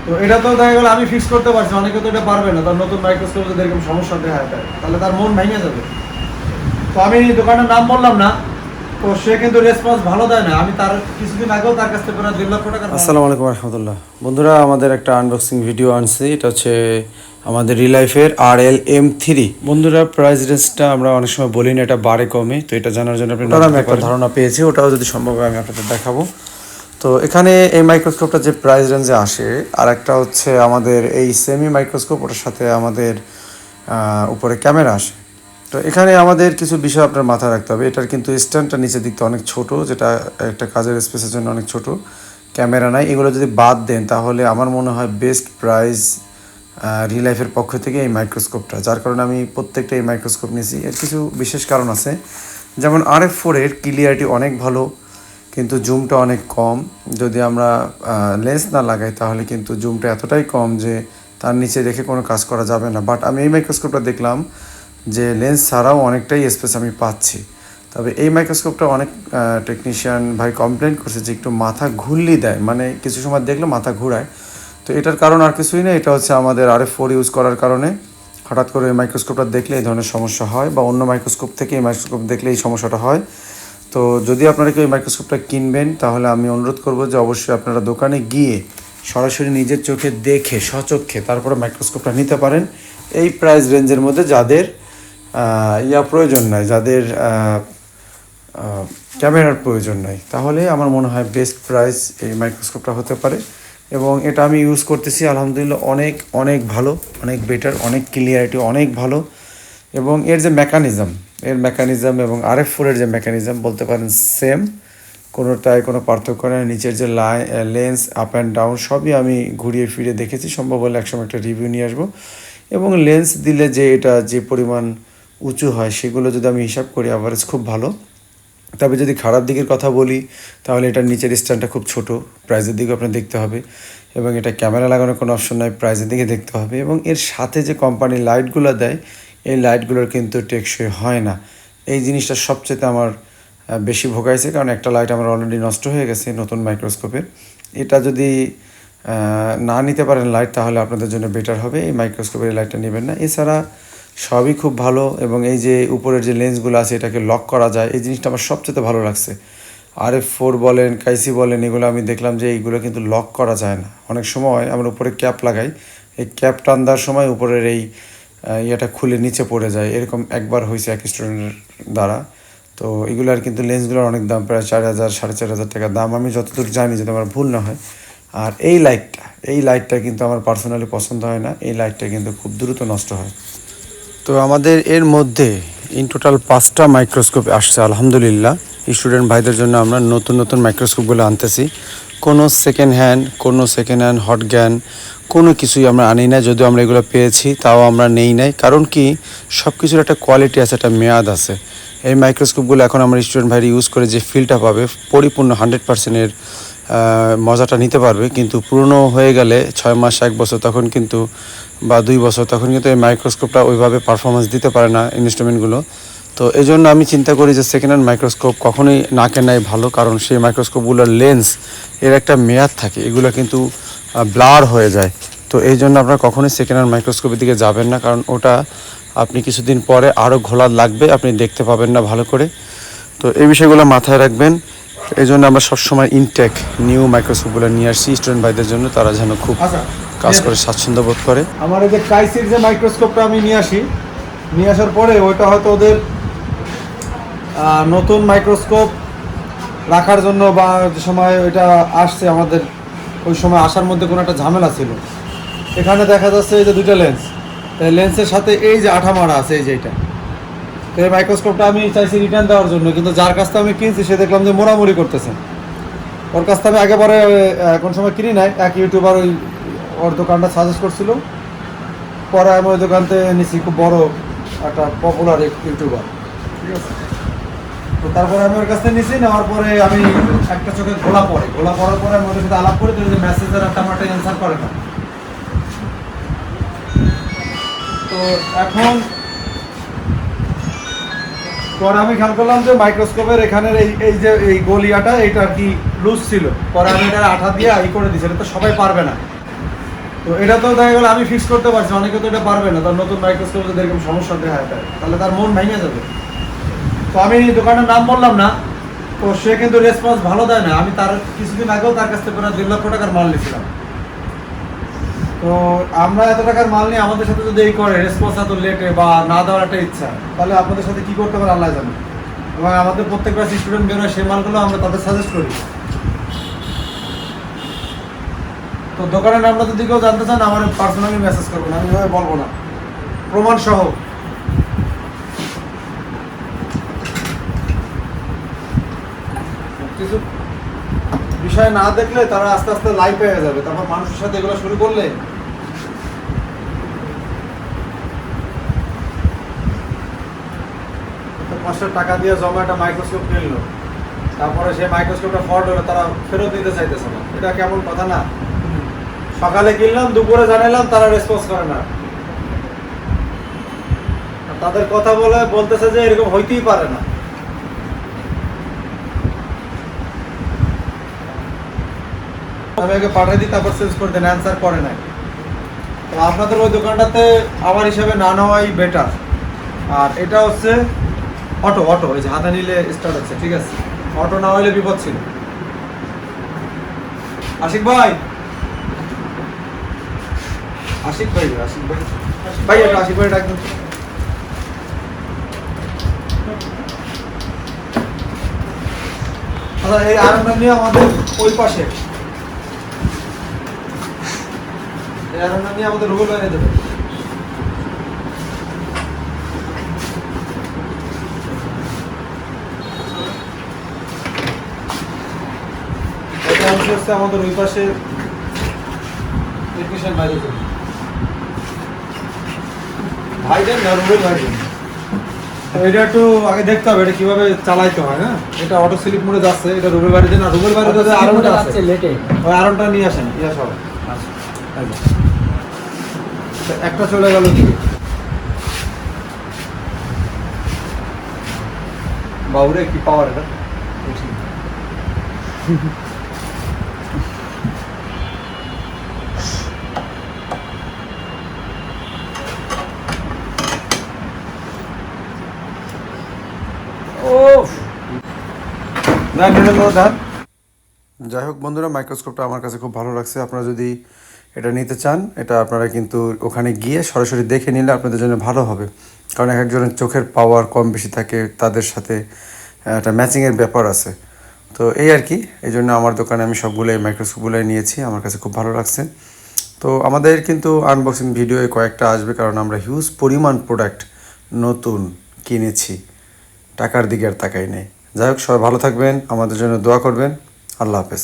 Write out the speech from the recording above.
তো এটা তো দেখা গেলো আমি ফিক্স করতে পারছি, অনেকে তো এটা পারবে না, তার নতুন মাইক্রোস্কোপ যদি এরকম সমস্যা দেখা যায় তাহলে তার মন ভেঙে যাবে। তো আমি দোকানের নাম বললাম না, তো সে কিন্তু রেসপন্স ভালো দেয় না। আমি তার কিছুদিন আগেও তার কাছ থেকে প্রায় 2 লক্ষ টাকা। আসসালামু আলাইকুম রহমতুল্লাহ। বন্ধুরা, আমাদের একটা আনবক্সিং ভিডিও আনছি, এটা হচ্ছে আমাদের রিলাইফের RL-M3। বন্ধুরা, প্রাইস রেঞ্জটা আমরা অনেক সময় বলি না, এটা বাড়ে কমে, তো এটা জানার জন্য আমি একটা ধারণা পেয়েছি, ওটাও যদি সম্ভব হয় আমি আপনাদের দেখাবো। তো এখানে এই মাইক্রোস্কোপটা যে প্রাইস রেঞ্জে আসে, আর একটা হচ্ছে আমাদের এই সেমি মাইক্রোস্কোপ, ওটার সাথে আমাদের উপরে ক্যামেরা আসে। তো এখানে আমাদের কিছু বিষয় আপনার মাথায় রাখতে হবে। এটার কিন্তু স্ট্যান্ডটা নিচে দিকতে অনেক ছোট, যেটা একটা কাজের স্পেসের জন্য অনেক ছোট। ক্যামেরা নাই, এগুলো যদি বাদ দেন তাহলে আমার মনে হয় বেস্ট প্রাইস রিলাইফের পক্ষ থেকে এই মাইক্রোস্কোপটা, যার কারণে আমি প্রত্যেকটা এই মাইক্রোস্কোপ নিয়েছি। এর কিছু বিশেষ কারণ আছে, যেমন RF4 এর ক্লিয়ারিটি অনেক ভালো, কিন্তু জুমটা অনেক কম। যদি আমরা লেন্স না লাগাই তাহলে কিন্তু জুমটা এতটাই কম যে তার নিচে রেখে কোনো কাজ করা যাবে না। বাট আমি এই মাইক্রোস্কোপটা দেখলাম যে লেন্স ছাড়াও অনেকটাই স্পেস আমি পাচ্ছি। তবে এই মাইক্রোস্কোপটা অনেক টেকনিশিয়ান ভাই কমপ্লেন করছে যে একটু মাথা ঘুরলি দেয়, মানে কিছু সময় দেখলে মাথা ঘুরায়। তো এটার কারণ আর কিছুই না, এটা হচ্ছে আমাদের RF4 ইউজ করার কারণে হঠাৎ করে এই মাইক্রোস্কোপটা দেখলে এই ধরনের সমস্যা হয়, বা অন্য মাইক্রোস্কোপ থেকে এই মাইক্রোস্কোপ দেখলে এই সমস্যাটা হয়। তো যদি আপনারা কেউ এই মাইক্রোস্কোপটা কিনবেন তাহলে আমি অনুরোধ করব যে অবশ্যই আপনারা দোকানে গিয়ে সরাসরি নিজের চোখে দেখে স্বচক্ষে তারপরে মাইক্রোস্কোপটা নিতে পারেন। এই প্রাইস রেঞ্জের মধ্যে যাদের প্রয়োজন নাই, যাদের ক্যামেরার প্রয়োজন নাই, তাহলে আমার মনে হয় বেস্ট প্রাইস এই মাইক্রোস্কোপটা হতে পারে। এবং এটা আমি ইউজ করতেছি, আলহামদুলিল্লাহ অনেক অনেক ভালো, অনেক বেটার, অনেক ক্লিয়ারিটি অনেক ভালো। এবং এর যে মেকানিজম এবং RF4 এর যে মেকানিজম বলতে পারেন সেম, কোনোটায় কোনো পার্থক্য নেই। নিচের যে লেন্স আপ অ্যান্ড ডাউন সবই আমি ঘুরিয়ে ফিরে দেখেছি, সম্ভব হলে একসময় একটা রিভিউ নিয়ে আসবো। এবং লেন্স দিলে যে এটা যে পরিমাণ উঁচু হয় সেগুলো যদি আমি হিসাব করি, অ্যাভারেজ খুব ভালো। তবে যদি খারাপ দিকের কথা বলি তাহলে এটার নিচের স্ট্যান্ডটা খুব ছোট, প্রাইজের দিকে আপনার দেখতে হবে। এবং এটা ক্যামেরা লাগানোর কোনো অপশন নয়, প্রাইজের দিকে দেখতে হবে। এবং এর সাথে যে কোম্পানি লাইটগুলো দেয়, এই লাইটগুলোর কিন্তু টেকসই হয় না। এই জিনিসটা সবচেয়ে আমার বেশি ভোগাইছে, কারণ একটা লাইট আমার অলরেডি নষ্ট হয়ে গেছে নতুন মাইক্রোস্কোপের। এটা যদি না নিতে পারেন লাইট, তাহলে আপনাদের জন্য বেটার হবে এই মাইক্রোস্কোপের লাইটটা নেবেন না। এছাড়া সবই খুব ভালো। এবং এই যে উপরের যে লেন্সগুলো আছে এটাকে লক করা যায়, এই জিনিসটা আমার সবচেয়ে ভালো লাগছে। RF4 বলেন, কাইসি বলেন, এগুলো আমি দেখলাম যে এইগুলো কিন্তু লক করা যায় না। অনেক সময় আমরা উপরে ক্যাপ লাগাই, এই ক্যাপ টান দেওয়ার সময় উপরের এই ইয়েটা খুলে নিচে পড়ে যায়, এরকম একবার হয়েছে এক স্টুডেন্টের দ্বারা। তো এগুলোর কিন্তু লেন্সগুলোর অনেক দাম, প্রায় 4,000 4,500 টাকা দাম, আমি যতদূর জানি, যদি আমার ভুল না হয়। আর এই লাইটটা কিন্তু আমার পার্সোনালি পছন্দ হয় না, এই লাইটটা কিন্তু খুব দ্রুত নষ্ট হয়। তো আমাদের এর মধ্যে ইন টোটাল 5টা মাইক্রোস্কোপ আসছে আলহামদুলিল্লাহ। স্টুডেন্ট ভাইদের জন্য আমরা নতুন নতুন মাইক্রোস্কোপগুলো আনতেছি। কোনো সেকেন্ড হ্যান্ড হট গ্যান কোনো কিছুই আমরা আনি না। যদিও আমরা এগুলো পেয়েছি তাও আমরা নেই নাই, কারণ কি সব কিছুর একটা কোয়ালিটি আছে, একটা মেয়াদ আছে। এই মাইক্রোস্কোপগুলো এখন আমার স্টুডেন্ট ভাইরা ইউজ করে যে ফিলটা পাবে, পরিপূর্ণ 100%-এর মজাটা নিতে পারবে। কিন্তু পুরনো হয়ে গেলে 6 মাস 1 বছর তখন কিন্তু, বা 2 বছর তখন কিন্তু এই মাইক্রোস্কোপটা ওইভাবে পারফরমেন্স দিতে পারে না ইনস্ট্রুমেন্টগুলো। তো এই জন্য আমি চিন্তা করি যে সেকেন্ড হ্যান্ড মাইক্রোস্কোপ কখনোই না কেনাই ভালো, কারণ সেই মাইক্রোস্কোপগুলোর লেন্স এর একটা মেয়াদ থাকে, এগুলো কিন্তু ব্লার হয়ে যায়। তো এই জন্য আপনারা কখনোই সেকেন্ড হ্যান্ড মাইক্রোস্কোপের দিকে যাবেন না, কারণ ওটা আপনি কিছুদিন পরে আরও ঘোলা লাগবে, আপনি দেখতে পাবেন না ভালো করে। তো এই বিষয়গুলো মাথায় রাখবেন। এই জন্য আমরা সবসময় ইনটেক নিউ মাইক্রোস্কোপগুলো নিয়ে আসছি স্টুডেন্ট ভাইদের জন্য, তারা যেন খুব কাজ করে স্বাচ্ছন্দ্য বোধ করে। আমার এই যে কাইসির যে মাইক্রোস্কোপটা আমি নিয়ে আসার পরে ওইটা হয়তো ওদের নতুন মাইক্রোস্কোপ রাখার জন্য, বা যে সময় ওইটা আসছে আমাদের, ওই সময় আসার মধ্যে কোনো একটা ঝামেলা ছিল। এখানে দেখা যাচ্ছে এই যে 2টা লেন্স, তাই লেন্সের সাথে এই যে আঠা মারা আছে, এই যে এটা। তো এই মাইক্রোস্কোপটা আমি চাইছি রিটার্ন দেওয়ার জন্য, কিন্তু যার কাছ থেকে আমি কিনছি সে দেখলাম যে মোড়ামুড়ি করতেছে। ওর কাছ থেকে আমি আগে পরে কোন সময় কিনি নাই, এক ইউটিউবার ওর দোকানটা সাজেস্ট করছিল, পরে আমি ওই দোকান থেকে নিছি, খুব বড় একটা পপুলার ইউটিউবার, ঠিক আছে। তো তারপরে আমি ওর কাছ থেকে নিছি, নেওয়ার পরে আমি একটা চোখে ঘোলা পড়ার পরে আমি ওদের সাথে আলাপ করি, তো মেসেজের একটা আমার অ্যান্সার করে না। তো এখন পরে আমি খেয়াল করলাম যে মাইক্রোস্কোপের এখানের এই যে এই গলিয়াটা, এটা আর কি লুজ ছিল। পরে আমি এটা আঠা দিয়ে করে দিয়েছি, এটা তো সবাই পারবে না। তো এটা তো দেখা গেলো আমি ফিক্স করতে পারছি, অনেকে তো এটা পারবে না, তার নতুন মাইক্রোস্কোপ যদি এরকম সমস্যা দেখা যায় তাহলে তার মন ভেঙে যাবে। তো আমি দোকানের নাম বললাম না, তো সে কিন্তু রেসপন্স ভালো দেয় না। আমি তার কিছুদিন আগেও তার কাছ থেকে প্রায় 1.5 লক্ষ টাকার মাল নিয়েছিলাম। তো আমরা এত টাকার মাল নিয়ে আমাদের সাথে যদি এই করে রেসপন্স এত লেটে বা না দেওয়ার একটা ইচ্ছা, তাহলে আপনাদের সাথে কি করতে পারে আল্লাহ জানে। এবং আমাদের প্রত্যেকটা স্টুডেন্ট বেরোয় সেই মালগুলো আমরা তাদের সাজেস্ট করি। তো দোকানের নামটা যদি কেউ জানতে চান আমার পার্সোনালি মেসেজ করবেন, আমি এভাবে বলবো না, প্রমাণ সহ। কিছু বিষয় না দেখলে তারা আস্তে আস্তে লাইফ হয়ে যাবে, তারপর মানুষের সাথে এগুলো শুরু করলে টাকা দিয়ে জমা একটা মাইক্রোস্কোপ কিনলো, তারপরে সেই মাইক্রোস্কোপটা ফল্ট হলো, তারা ফেরত দিতে চাইতেছে না। এটা কেমন কথা না? সকালে কিনলাম, দুপুরে জানাইলাম, তারা রেসপন্স করে না। তাদের কথা বলতেছে যে এরকম হইতেই পারে না। আমি আগে পাঠিয়ে দিই, তারপর চেঞ্জ করে দেন, অ্যান্সার করে নাই। তো আপনাদের ওই দোকানটাতে আমার হিসাবে না নেওয়াই বেটার। আর এটা হচ্ছে অটো, ওই যে হাতে নিলে স্টার্ট হচ্ছে, ঠিক আছে। অটো না হইলে বিপদ ছিল। আশিক ভাই, এটা আশিক ভাই ডাকবেন। আচ্ছা, এই আয়রনটা নিয়ে আমাদের ওই পাশে, এই আয়রনটা নিয়ে আমাদের রুবেল বাইরে দেবে। এটা হচ্ছে আমাদের ওই পাশে টেকনিশিয়ান বাইরে দেবে। ভাইজান না, রুবেল ভাইজান। এটা একটু আগে দেখতে হবে এটা কিভাবে চালাইতে হয়। হ্যাঁ, এটা অটো স্লিপ মোডে যাচ্ছে, এটা রুবেল বাড়িতে না, রুবেল বাড়িতে আয়রনটা আছে, ওই আয়রনটা নিয়ে আসেন, সব একটা চলে গেল দিকে। বাবুরে কি পাওয়ার এটা! যাই হোক বন্ধুরা, মাইক্রোস্কোপটা আমার কাছে খুব ভালো লাগছে। আপনারা যদি এটা নিতে চান, এটা আপনারা কিন্তু ওখানে গিয়ে সরাসরি দেখে নিলে আপনাদের জন্য ভালো হবে। কারণ এক একজনের চোখের পাওয়ার কম বেশি থাকে, তাদের সাথে একটা ম্যাচিংয়ের ব্যাপার আছে। তো এই আর কি, এই জন্য আমার দোকানে আমি সবগুলোই মাইক্রোস্কোপগুলোই নিয়েছি, আমার কাছে খুব ভালো লাগছে। তো আমাদের কিন্তু আনবক্সিং ভিডিও কয়েকটা আসবে, কারণ আমরা হিউজ পরিমাণ প্রোডাক্ট নতুন কিনেছি, টাকার দিকে আর তাকাই নেই। যাই হোক, সবাই ভালো থাকবেন, আমাদের জন্য দোয়া করবেন। আল্লাহ হাফেজ।